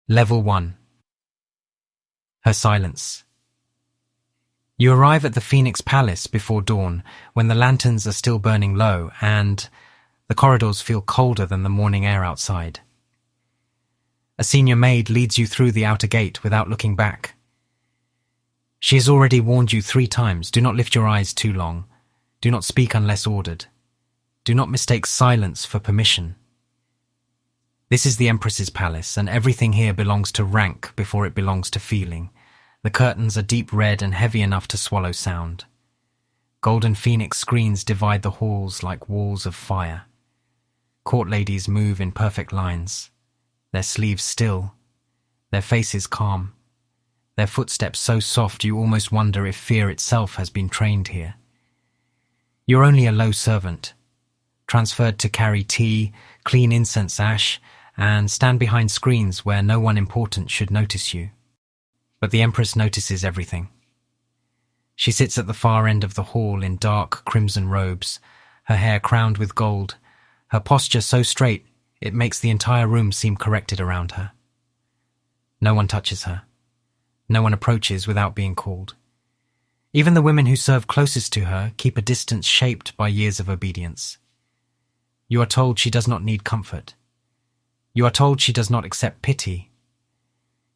Level 1. Her silence. You arrive at the Phoenix Palace before dawn, when the lanterns are still burning low and the corridors feel colder than the morning air outside. A senior maid leads you through the outer gate without looking back. She has already warned you 3 times, do not lift your eyes too long, do not speak unless ordered, do not mistake silence for permission. This is the Empress's palace, and everything here belongs to rank before it belongs to feeling. The curtains are deep red and heavy enough to swallow sound. Golden phoenix screens divide the halls like walls of fire. Court ladies move in perfect lines, their sleeves still, their faces calm, their footsteps so soft you almost wonder if fear itself has been trained here. You're only a low servant, transferred to carry tea, clean incense ash, and stand behind screens where no one important should notice you. But the Empress notices everything. She sits at the far end of the hall in dark crimson robes, her hair crowned with gold, her posture so straight it makes the entire room seem corrected around her. No one touches her. No one approaches without being called. Even the women who serve closest to her keep a distance shaped by years of obedience. You are told she does not need comfort. You are told she does not accept pity.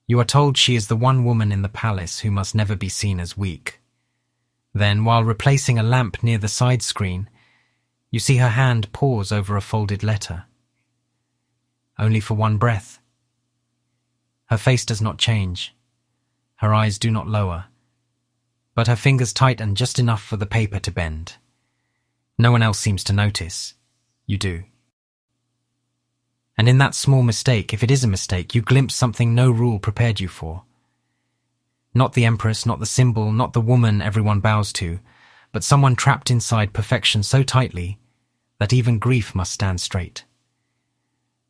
You are told she is the one woman in the palace who must never be seen as weak. Then, while replacing a lamp near the side screen, you see her hand pause over a folded letter. Only for one breath. Her face does not change. Her eyes do not lower. But her fingers tighten just enough for the paper to bend. No one else seems to notice. You do. And in that small mistake, if it is a mistake, you glimpse something no rule prepared you for. Not the Empress, not the symbol, not the woman everyone bows to, but someone trapped inside perfection so tightly that even grief must stand straight.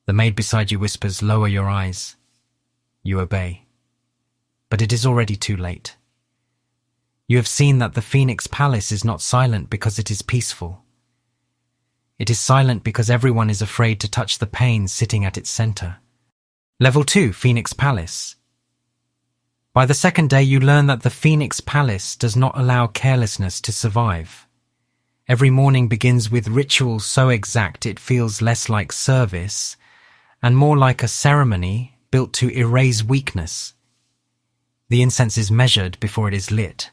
The maid beside you whispers, "Lower your eyes." You obey. But it is already too late. You have seen that the Phoenix Palace is not silent because it is peaceful. It is silent because everyone is afraid to touch the pain sitting at its center. Level 2, Phoenix Palace. By the second day, you learn that the Phoenix Palace does not allow carelessness to survive. Every morning begins with rituals so exact it feels less like service and more like a ceremony built to erase weakness. The incense is measured before it is lit.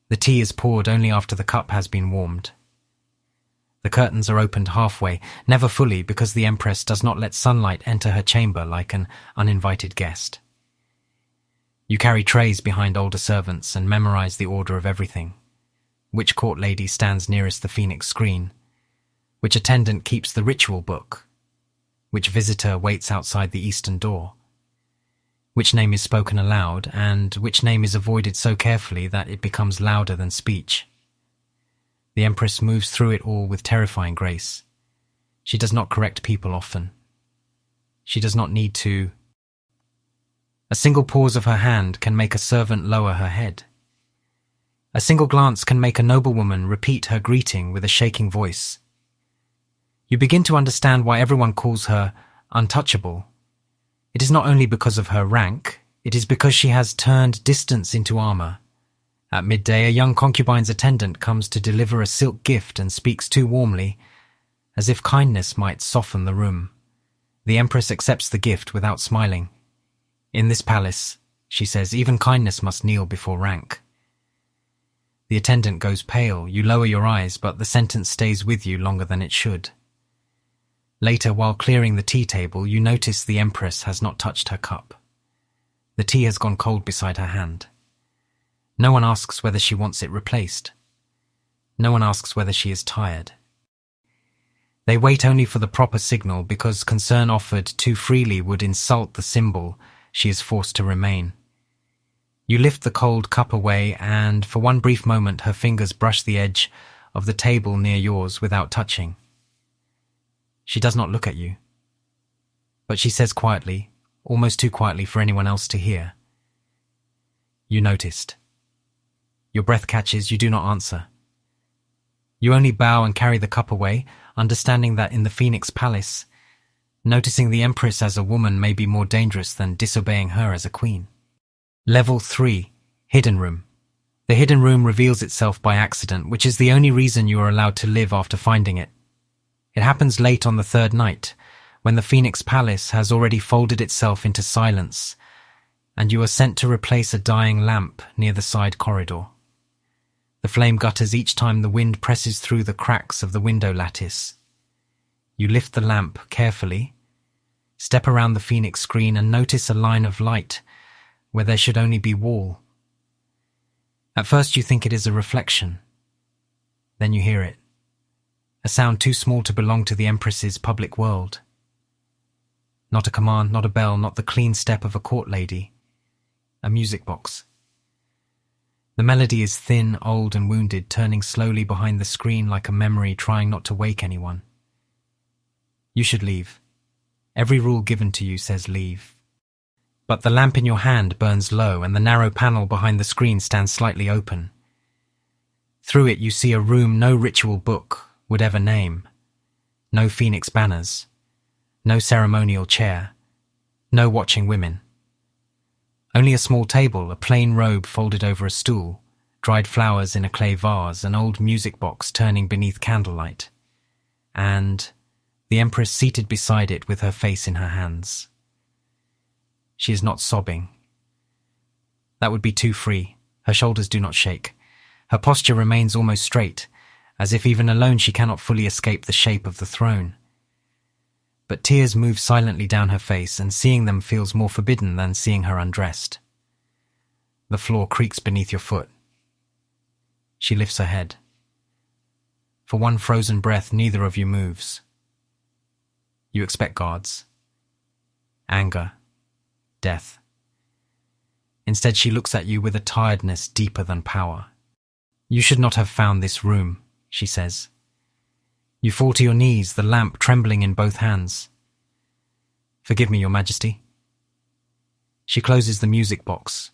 The tea is poured only after the cup has been warmed. The curtains are opened halfway, never fully, because the Empress does not let sunlight enter her chamber like an uninvited guest. You carry trays behind older servants and memorize the order of everything. Which court lady stands nearest the Phoenix screen? Which attendant keeps the ritual book? Which visitor waits outside the eastern door? Which name is spoken aloud, and which name is avoided so carefully that it becomes louder than speech? The Empress moves through it all with terrifying grace. She does not correct people often. She does not need to. A single pause of her hand can make a servant lower her head. A single glance can make a noblewoman repeat her greeting with a shaking voice. You begin to understand why everyone calls her untouchable. It is not only because of her rank, it is because she has turned distance into armor. At midday, a young concubine's attendant comes to deliver a silk gift and speaks too warmly, as if kindness might soften the room. The Empress accepts the gift without smiling. In this palace, she says, even kindness must kneel before rank. The attendant goes pale, you lower your eyes, but the sentence stays with you longer than it should. Later, while clearing the tea table, you notice the Empress has not touched her cup. The tea has gone cold beside her hand. No one asks whether she wants it replaced. No one asks whether she is tired. They wait only for the proper signal because concern offered too freely would insult the symbol she is forced to remain. You lift the cold cup away and, for one brief moment, her fingers brush the edge of the table near yours without touching. She does not look at you. But she says quietly, almost too quietly for anyone else to hear, "You noticed." Your breath catches, you do not answer. You only bow and carry the cup away, understanding that in the Phoenix Palace, Noticing the Empress as a woman may be more dangerous than disobeying her as a queen. Level 3. Hidden Room. The hidden room reveals itself by accident, which is the only reason you are allowed to live after finding it. It happens late on the third night, when the Phoenix Palace has already folded itself into silence, and you are sent to replace a dying lamp near the side corridor. The flame gutters each time the wind presses through the cracks of the window lattice. You lift the lamp carefully, step around the Phoenix screen and notice a line of light where there should only be wall. At first you think it is a reflection. Then you hear it. A sound too small to belong to the Empress's public world. Not a command, not a bell, not the clean step of a court lady. A music box. The melody is thin, old and wounded, turning slowly behind the screen like a memory trying not to wake anyone. You should leave. Every rule given to you says leave. But the lamp in your hand burns low and the narrow panel behind the screen stands slightly open. Through it you see a room no ritual book would ever name. No phoenix banners. No ceremonial chair. No watching women. Only a small table, a plain robe folded over a stool, dried flowers in a clay vase, an old music box turning beneath candlelight, and the Empress seated beside it with her face in her hands. She is not sobbing. That would be too free. Her shoulders do not shake. Her posture remains almost straight, as if even alone she cannot fully escape the shape of the throne. But tears move silently down her face, and seeing them feels more forbidden than seeing her undressed. The floor creaks beneath your foot. She lifts her head. For one frozen breath, neither of you moves. You expect guards. Anger. Death. Instead, she looks at you with a tiredness deeper than power. You should not have found this room, she says. You fall to your knees, the lamp trembling in both hands. Forgive me, Your Majesty. She closes the music box.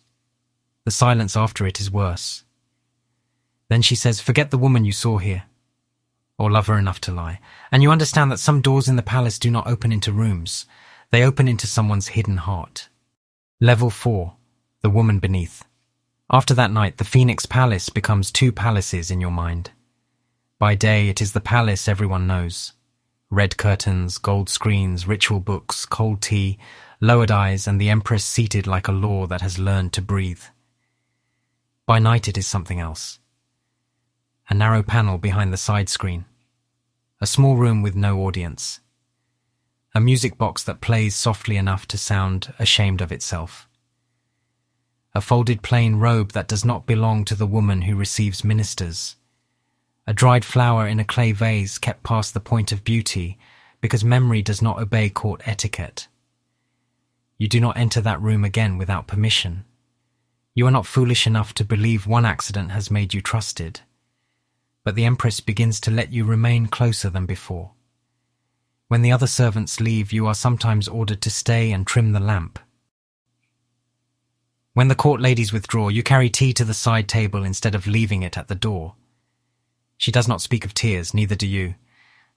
The silence after it is worse. Then she says, forget the woman you saw here, or love her enough to lie, and you understand that some doors in the palace do not open into rooms. They open into someone's hidden heart. Level 4. The woman beneath. After that night, the Phoenix Palace becomes two palaces in your mind. By day, it is the palace everyone knows. Red curtains, gold screens, ritual books, cold tea, lowered eyes, and the Empress seated like a law that has learned to breathe. By night, it is something else. A narrow panel behind the side screen. A small room with no audience. A music box that plays softly enough to sound ashamed of itself. A folded plain robe that does not belong to the woman who receives ministers. A dried flower in a clay vase kept past the point of beauty because memory does not obey court etiquette. You do not enter that room again without permission. You are not foolish enough to believe one accident has made you trusted. But the Empress begins to let you remain closer than before. When the other servants leave, you are sometimes ordered to stay and trim the lamp. When the court ladies withdraw, you carry tea to the side table instead of leaving it at the door. She does not speak of tears, neither do you.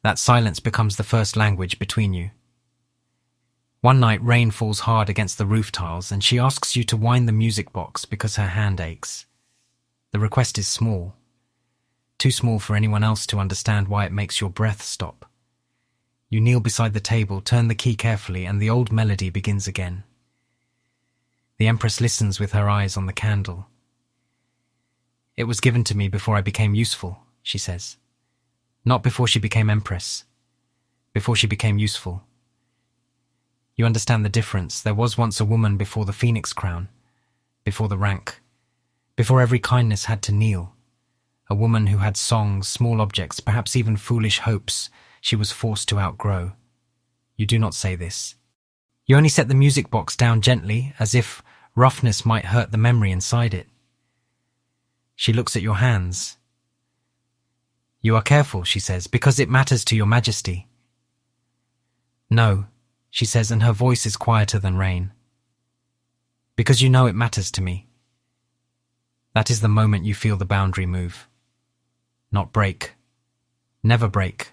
That silence becomes the first language between you. One night, rain falls hard against the roof tiles, and she asks you to wind the music box because her hand aches. The request is small. Too small for anyone else to understand why it makes your breath stop. You kneel beside the table, turn the key carefully, and the old melody begins again. The Empress listens with her eyes on the candle. It was given to me before I became useful, she says. Not before she became Empress. Before she became useful. You understand the difference. There was once a woman before the Phoenix crown, before the rank, before every kindness had to kneel. A woman who had songs, small objects, perhaps even foolish hopes she was forced to outgrow. You do not say this. You only set the music box down gently, as if roughness might hurt the memory inside it. She looks at your hands. You are careful, she says, because it matters to your Majesty. No, she says, and her voice is quieter than rain. Because you know it matters to me. That is the moment you feel the boundary move. Not break. Never break.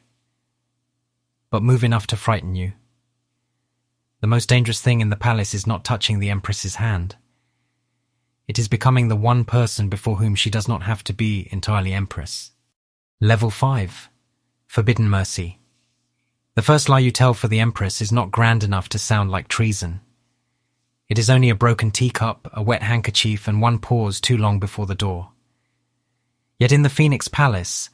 But move enough to frighten you. The most dangerous thing in the palace is not touching the Empress's hand. It is becoming the one person before whom she does not have to be entirely Empress. Level 5. Forbidden Mercy. The first lie you tell for the Empress is not grand enough to sound like treason. It is only a broken teacup, a wet handkerchief, and one pause too long before the door. Yet in the Phoenix Palace,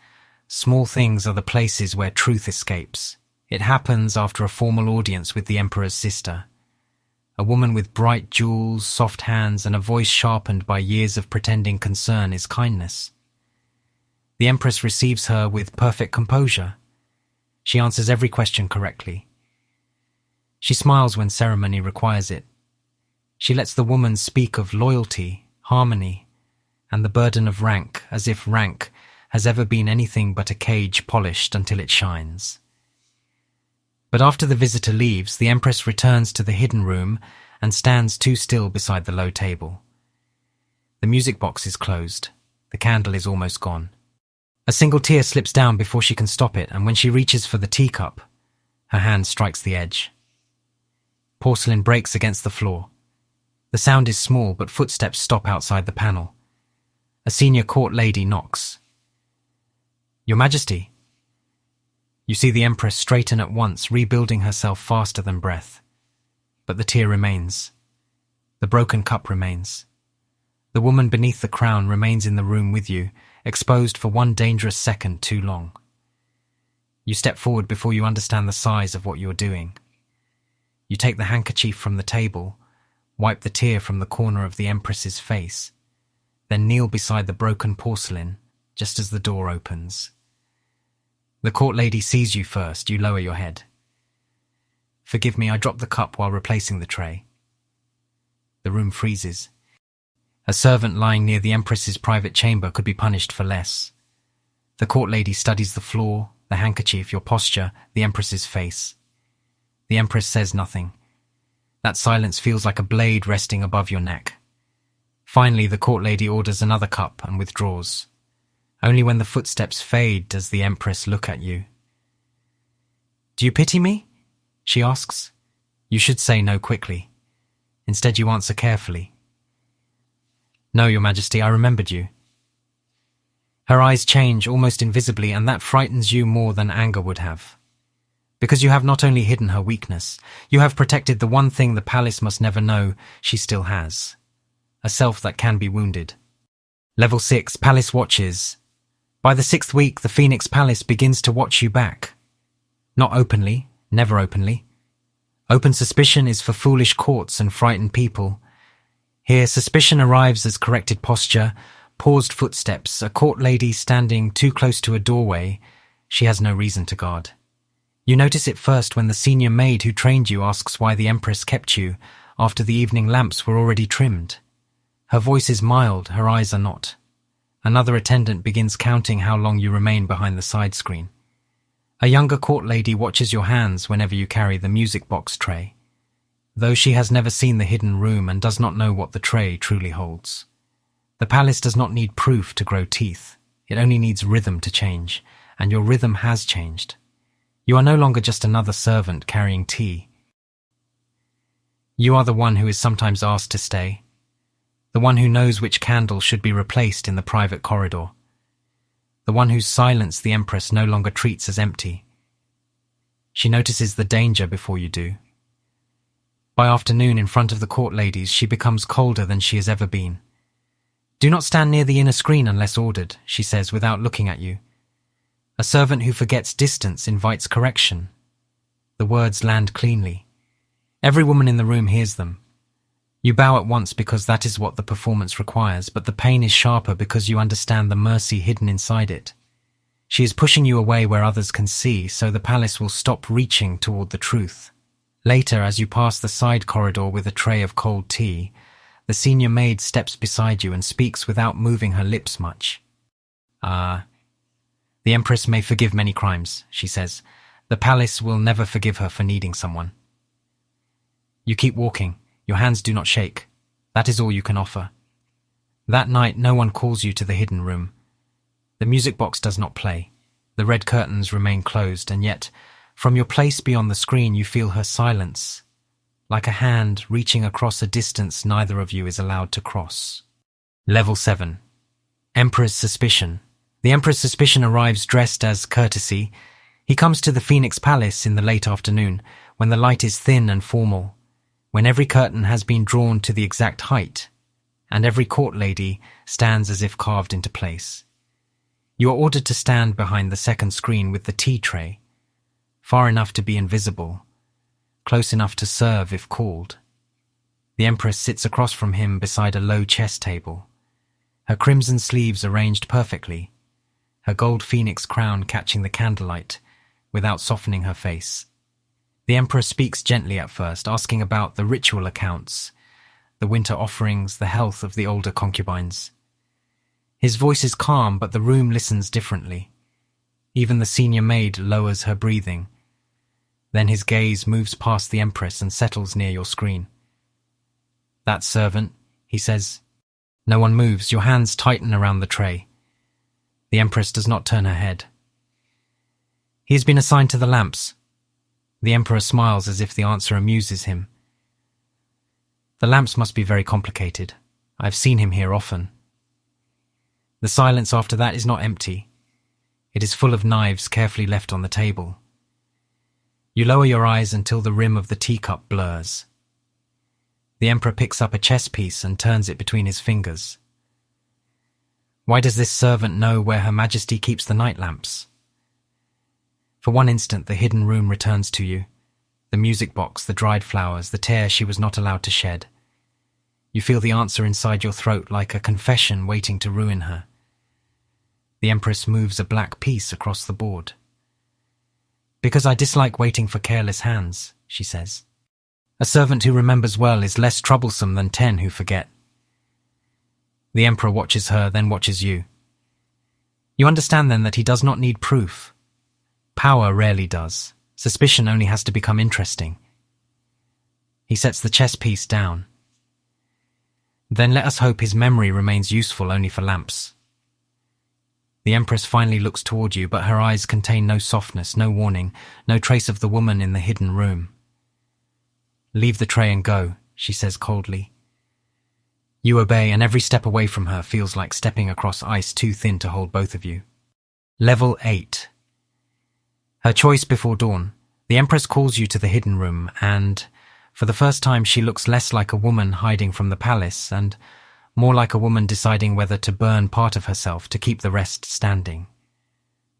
small things are the places where truth escapes. It happens after a formal audience with the Emperor's sister. A woman with bright jewels, soft hands, and a voice sharpened by years of pretending concern is kindness. The Empress receives her with perfect composure. She answers every question correctly. She smiles when ceremony requires it. She lets the woman speak of loyalty, harmony, and the burden of rank, as if rank has ever been anything but a cage polished until it shines. But after the visitor leaves, the Empress returns to the hidden room and stands too still beside the low table. The music box is closed. The candle is almost gone. A single tear slips down before she can stop it, and when she reaches for the teacup, her hand strikes the edge. Porcelain breaks against the floor. The sound is small, but footsteps stop outside the panel. A senior court lady knocks. "Your Majesty." You see the Empress straighten at once, rebuilding herself faster than breath. But the tear remains. The broken cup remains. The woman beneath the crown remains in the room with you, exposed for one dangerous second too long. You step forward before you understand the size of what you're doing. You take the handkerchief from the table, wipe the tear from the corner of the Empress's face, then kneel beside the broken porcelain just as the door opens. The court lady sees you first. You lower your head. "Forgive me, I dropped the cup while replacing the tray." The room freezes. A servant lying near the Empress's private chamber could be punished for less. The court lady studies the floor, the handkerchief, your posture, the Empress's face. The Empress says nothing. That silence feels like a blade resting above your neck. Finally, the court lady orders another cup and withdraws. Only when the footsteps fade does the Empress look at you. "Do you pity me?" she asks. You should say no quickly. Instead, you answer carefully. "No, Your Majesty, I remembered you." Her eyes change almost invisibly, and that frightens you more than anger would have. Because you have not only hidden her weakness, you have protected the one thing the palace must never know she still has. A self that can be wounded. Level 6, Palace Watches. By the 6th week, the Phoenix Palace begins to watch you back. Not openly, never openly. Open suspicion is for foolish courts and frightened people. Here, suspicion arrives as corrected posture, paused footsteps, a court lady standing too close to a doorway she has no reason to guard. You notice it first when the senior maid who trained you asks why the Empress kept you after the evening lamps were already trimmed. Her voice is mild, her eyes are not. Another attendant begins counting how long you remain behind the side screen. A younger court lady watches your hands whenever you carry the music box tray, though she has never seen the hidden room and does not know what the tray truly holds. The palace does not need proof to grow teeth. It only needs rhythm to change, and your rhythm has changed. You are no longer just another servant carrying tea. You are the one who is sometimes asked to stay, the one who knows which candle should be replaced in the private corridor, the one whose silence the Empress no longer treats as empty. She notices the danger before you do. By afternoon, in front of the court ladies, she becomes colder than she has ever been. "Do not stand near the inner screen unless ordered," she says without looking at you. A servant who forgets distance invites correction. The words land cleanly. Every woman in the room hears them. You bow at once because that is what the performance requires, but the pain is sharper because you understand the mercy hidden inside it. She is pushing you away where others can see, so the palace will stop reaching toward the truth. Later, as you pass the side corridor with a tray of cold tea, the senior maid steps beside you and speaks without moving her lips much. "The Empress may forgive many crimes," she says. "The palace will never forgive her for needing someone." You keep walking. Your hands do not shake. That is all you can offer. That night, no one calls you to the hidden room. The music box does not play. The red curtains remain closed, and yet, from your place beyond the screen, you feel her silence, like a hand reaching across a distance neither of you is allowed to cross. Level 7. Emperor's Suspicion. The Emperor's Suspicion arrives dressed as courtesy. He comes to the Phoenix Palace in the late afternoon, when the light is thin and formal, when every curtain has been drawn to the exact height, and every court lady stands as if carved into place. You are ordered to stand behind the second screen with the tea tray, far enough to be invisible, close enough to serve if called. The Empress sits across from him beside a low chess table, her crimson sleeves arranged perfectly, her gold phoenix crown catching the candlelight without softening her face. The Emperor speaks gently at first, asking about the ritual accounts, the winter offerings, the health of the older concubines. His voice is calm, but the room listens differently. Even the senior maid lowers her breathing. Then his gaze moves past the Empress and settles near your screen. "That servant," he says. No one moves. Your hands tighten around the tray. The Empress does not turn her head. "He has been assigned to the lamps." The Emperor smiles as if the answer amuses him. "The lamps must be very complicated. I've seen him here often." The silence after that is not empty. It is full of knives carefully left on the table. You lower your eyes until the rim of the teacup blurs. The Emperor picks up a chess piece and turns it between his fingers. "Why does this servant know where Her Majesty keeps the night lamps?" For one instant the hidden room returns to you. The music box, the dried flowers, the tear she was not allowed to shed. You feel the answer inside your throat like a confession waiting to ruin her. The Empress moves a black piece across the board. "Because I dislike waiting for careless hands," she says. "A servant who remembers well is less troublesome than 10 who forget." The Emperor watches her, then watches you. You understand then that he does not need proof. Power rarely does. Suspicion only has to become interesting. He sets the chess piece down. "Then let us hope his memory remains useful only for lamps." The Empress finally looks toward you, but her eyes contain no softness, no warning, no trace of the woman in the hidden room. "Leave the tray and go," she says coldly. You obey, and every step away from her feels like stepping across ice too thin to hold both of you. Level 8. Her choice before dawn. The Empress calls you to the hidden room, and for the first time she looks less like a woman hiding from the palace and more like a woman deciding whether to burn part of herself to keep the rest standing.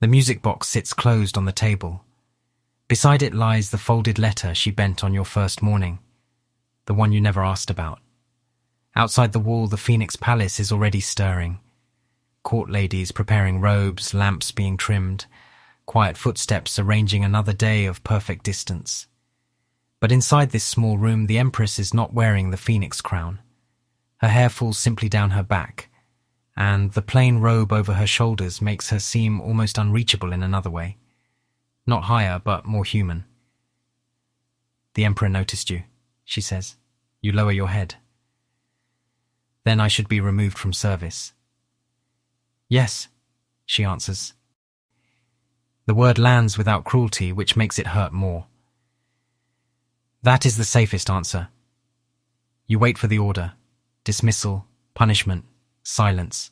The music box sits closed on the table. Beside it lies the folded letter she bent on your first morning, the one you never asked about. Outside the wall, the Phoenix Palace is already stirring. Court ladies preparing robes, lamps being trimmed, quiet footsteps arranging another day of perfect distance. But inside this small room, the Empress is not wearing the phoenix crown. Her hair falls simply down her back, and the plain robe over her shoulders makes her seem almost unreachable in another way. Not higher, but more human. "The Emperor noticed you," she says. You lower your head. "Then I should be removed from service." "Yes," she answers. The word lands without cruelty, which makes it hurt more. "That is the safest answer." You wait for the order. Dismissal, punishment, silence.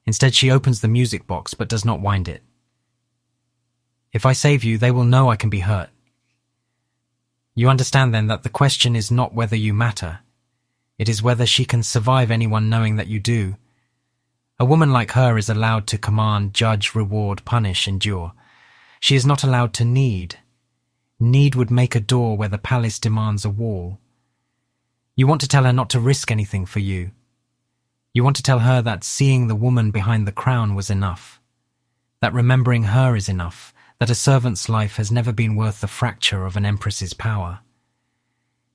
Instead, she opens the music box but does not wind it. "If I save you, they will know I can be hurt." You understand then that the question is not whether you matter. It is whether she can survive anyone knowing that you do. A woman like her is allowed to command, judge, reward, punish, endure. She is not allowed to need. Need would make a door where the palace demands a wall. You want to tell her not to risk anything for you. You want to tell her that seeing the woman behind the crown was enough, that remembering her is enough, that a servant's life has never been worth the fracture of an empress's power.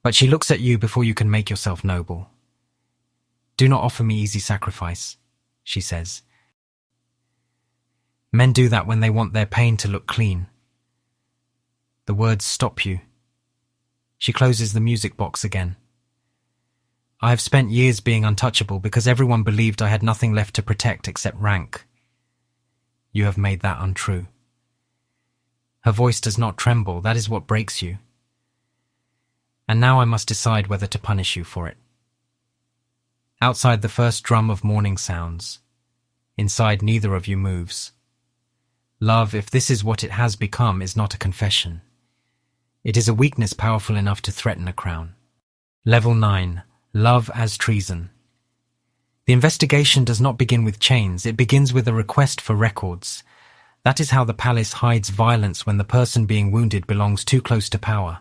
But she looks at you before you can make yourself noble. "Do not offer me easy sacrifice," she says. "Men do that when they want their pain to look clean." The words stop you. She closes the music box again. "I have spent years being untouchable because everyone believed I had nothing left to protect except rank. You have made that untrue." Her voice does not tremble. That is what breaks you. and now I must decide whether to punish you for it. Outside, the first drum of morning sounds. Inside, neither of you moves. Love, if this is what it has become, is not a confession. It is a weakness powerful enough to threaten a crown. Level 9. Love as treason. The investigation does not begin with chains, it begins with a request for records. That is how the palace hides violence when the person being wounded belongs too close to power.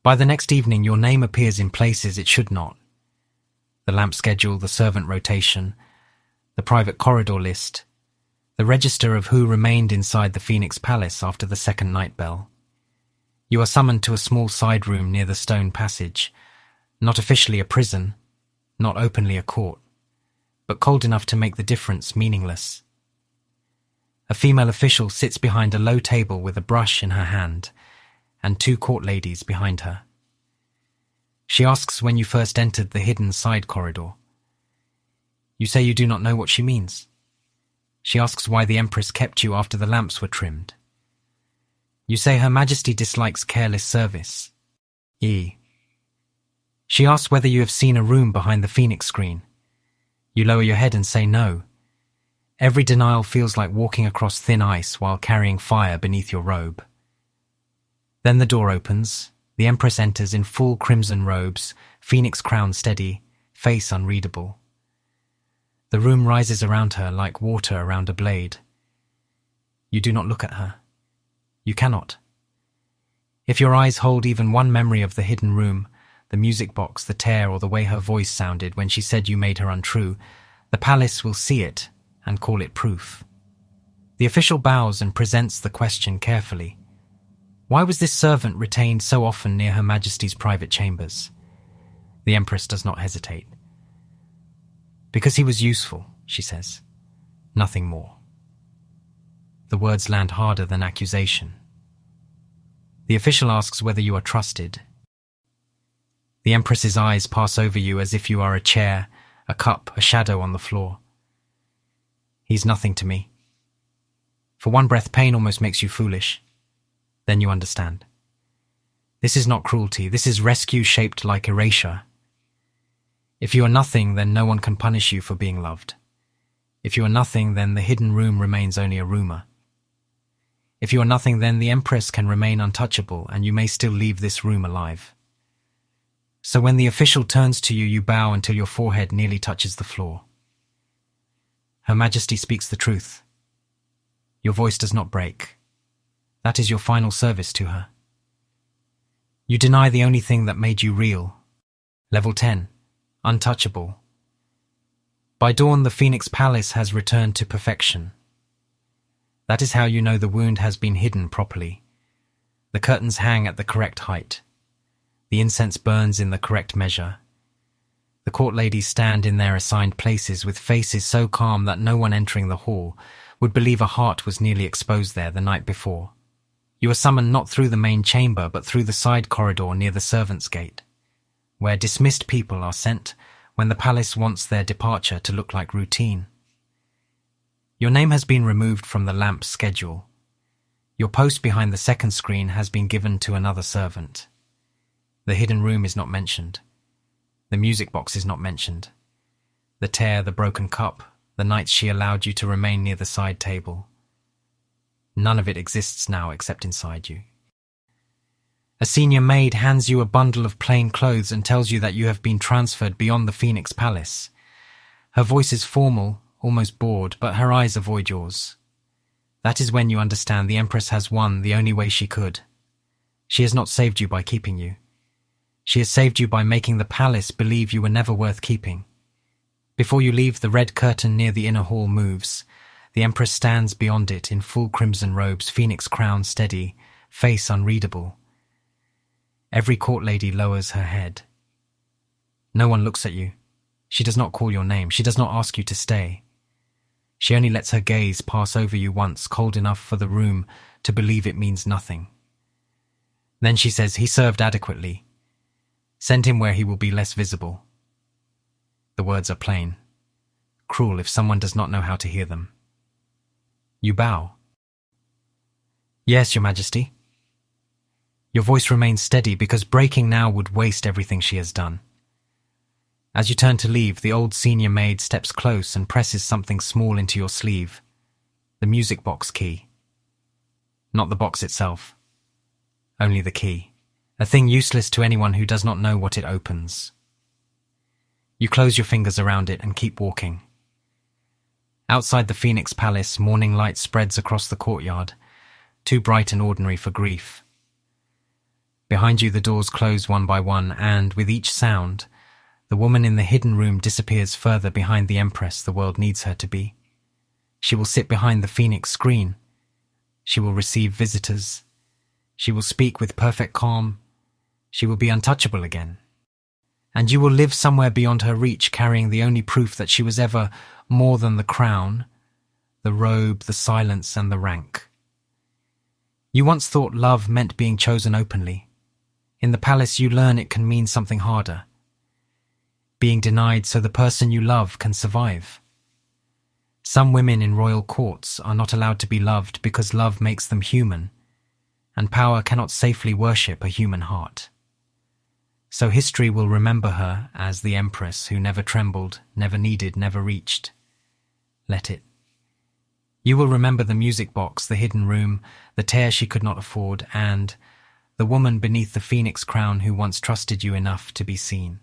By the next evening, your name appears in places it should not. The lamp schedule, the servant rotation, the private corridor list, the register of who remained inside the Phoenix Palace after the second night bell. You are summoned to a small side room near the stone passage, not officially a prison, not openly a court, but cold enough to make the difference meaningless. A female official sits behind a low table with a brush in her hand, and 2 court ladies behind her. She asks when you first entered the hidden side corridor. You say you do not know what she means. She asks why the Empress kept you after the lamps were trimmed. You say Her Majesty dislikes careless service. She asks whether you have seen a room behind the Phoenix screen. You lower your head and say no. Every denial feels like walking across thin ice while carrying fire beneath your robe. Then the door opens. The Empress enters in full crimson robes, Phoenix crown steady, face unreadable. The room rises around her like water around a blade. You do not look at her. You cannot. If your eyes hold even one memory of the hidden room, the music box, the tear, or the way her voice sounded when she said you made her untrue, the palace will see it and call it proof. The official bows and presents the question carefully. Why was this servant retained so often near Her Majesty's private chambers? The Empress does not hesitate. Because he was useful, she says. Nothing more. The words land harder than accusation. The official asks whether you are trusted. The Empress's eyes pass over you as if you are a chair, a cup, a shadow on the floor. He's nothing to me. For one breath, pain almost makes you foolish. Then you understand. This is not cruelty, this is rescue shaped like erasure. If you are nothing, then no one can punish you for being loved. If you are nothing, then the hidden room remains only a rumor. If you are nothing, then the Empress can remain untouchable and you may still leave this room alive. So when the official turns to you, you bow until your forehead nearly touches the floor. Her Majesty speaks the truth. Your voice does not break. That is your final service to her. You deny the only thing that made you real. Level 10. Untouchable. By dawn, the Phoenix Palace has returned to perfection. That is how you know the wound has been hidden properly. The curtains hang at the correct height. The incense burns in the correct measure. The court ladies stand in their assigned places with faces so calm that no one entering the hall would believe a heart was nearly exposed there the night before. You are summoned not through the main chamber but through the side corridor near the servants' gate, where dismissed people are sent when the palace wants their departure to look like routine. Your name has been removed from the lamp schedule. Your post behind the second screen has been given to another servant. The hidden room is not mentioned. The music box is not mentioned. The tear, the broken cup, the nights she allowed you to remain near the side table. None of it exists now except inside you. A senior maid hands you a bundle of plain clothes and tells you that you have been transferred beyond the Phoenix Palace. Her voice is formal, almost bored, but her eyes avoid yours. That is when you understand the Empress has won the only way she could. She has not saved you by keeping you. She has saved you by making the palace believe you were never worth keeping. Before you leave, the red curtain near the inner hall moves. The Empress stands beyond it in full crimson robes, Phoenix crown steady, face unreadable. Every court lady lowers her head. No one looks at you. She does not call your name. She does not ask you to stay. She only lets her gaze pass over you once, cold enough for the room to believe it means nothing. Then she says, "He served adequately. Send him where he will be less visible." The words are plain, cruel if someone does not know how to hear them. You bow. "Yes, Your Majesty." Your voice remains steady because breaking now would waste everything she has done. As you turn to leave, the old senior maid steps close and presses something small into your sleeve. The music box key. Not the box itself. Only the key. A thing useless to anyone who does not know what it opens. You close your fingers around it and keep walking. Outside the Phoenix Palace, morning light spreads across the courtyard, too bright and ordinary for grief. Behind you the doors close one by one, and, with each sound, the woman in the hidden room disappears further behind the Empress the world needs her to be. She will sit behind the Phoenix screen. She will receive visitors. She will speak with perfect calm. She will be untouchable again. And you will live somewhere beyond her reach, carrying the only proof that she was ever more than the crown, the robe, the silence, and the rank. You once thought love meant being chosen openly. In the palace you learn it can mean something harder. Being denied so the person you love can survive. Some women in royal courts are not allowed to be loved because love makes them human, and power cannot safely worship a human heart. So history will remember her as the Empress who never trembled, never needed, never reached. Let it. You will remember the music box, the hidden room, the tear she could not afford, and the woman beneath the phoenix crown who once trusted you enough to be seen.